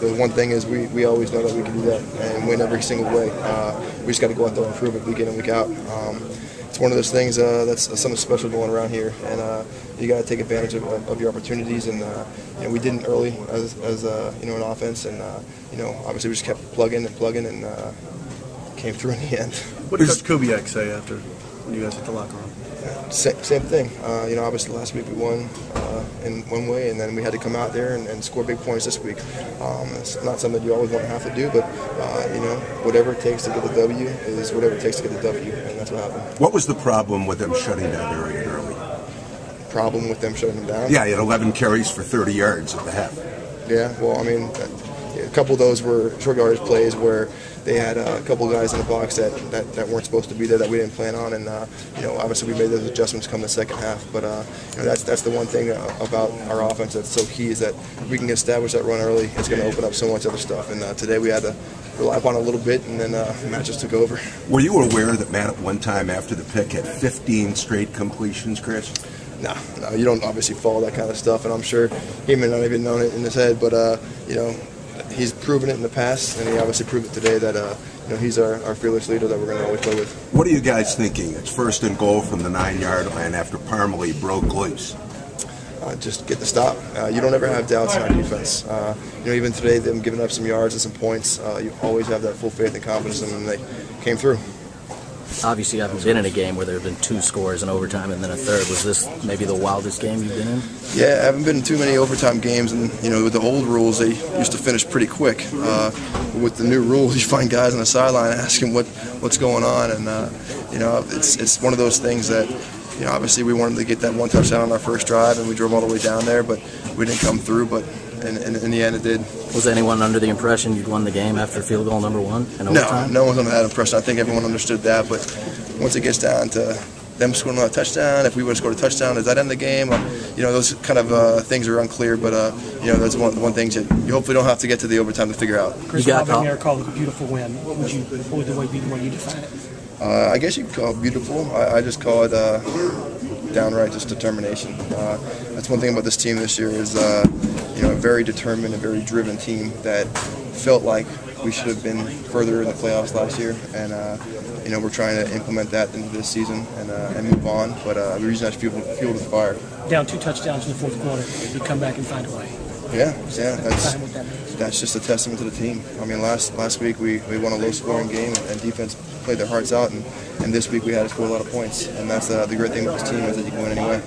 the one thing is we always know that we can do that and win every single way. We just got to go out there and prove it week in and week out. It's one of those things that's something special going around here, and you got to take advantage of your opportunities. And we didn't early as an offense, and obviously we just kept plugging and came through in the end. What did Coach Kubiak say after when you guys hit the locker room? Same thing. Obviously last week we won in one way, and then we had to come out there and score big points this week. It's not something you always want to have to do, but whatever it takes to get the W is whatever it takes to get the W, and that's what happened. What was the problem with them shutting down Arian early? Problem with them shutting him down? Yeah, he had 11 carries for 30 yards at the half. Yeah, well, I mean, a couple of those were short yardage plays where they had a couple of guys in the box that weren't supposed to be there that we didn't plan on, and obviously we made those adjustments come the second half. But that's the one thing about our offense that's so key is that if we can establish that run early, it's going to open up so much other stuff. And today we had to rely upon it a little bit, and then Matt just took over. Were you aware that Matt at one time after the pick had 15 straight completions, Chris? No, you don't obviously follow that kind of stuff, and I'm sure he may not even known it in his head, but he's proven it in the past, and he obviously proved it today that he's our fearless leader that we're going to always play with. What are you guys thinking? It's 1st and goal from the 9-yard line after Parmalee broke loose. Just get the stop. You don't ever have doubts in our defense. Even today, them giving up some yards and some points, you always have that full faith and confidence in them, and they came through. Obviously, you haven't been in a game where there have been 2 scores in overtime and then a third. Was this maybe the wildest game you've been in? Yeah, I haven't been in too many overtime games, and with the old rules, they used to finish pretty quick. With the new rules, you find guys on the sideline asking what's going on, and it's one of those things that obviously we wanted to get that 1 touchdown on our first drive, and we drove all the way down there, but we didn't come through. But in the end, it did. Was anyone under the impression you'd won the game after field goal number 1 in overtime? No one's under that impression. I think everyone understood that, but once it gets down to them scoring a touchdown, if we would have scored a touchdown, does that end the game? Those kind of things are unclear, but that's one thing that you hopefully don't have to get to the overtime to figure out. Chris Robin called it a beautiful win. What would the way be the way you define it? I guess you could call it beautiful. I just call it downright just determination. That's one thing about this team this year is a very determined and very driven team that felt like we should have been further in the playoffs last year, and we're trying to implement that into this season and move on. But we're using that fuel to the fire. Down 2 touchdowns in the 4th quarter, you come back and find a way. Yeah, that's just a testament to the team. I mean, last week we won a low-scoring game, and defense played their hearts out, and this week we had to score a lot of points, and that's the great thing about this team is that you can win anyway.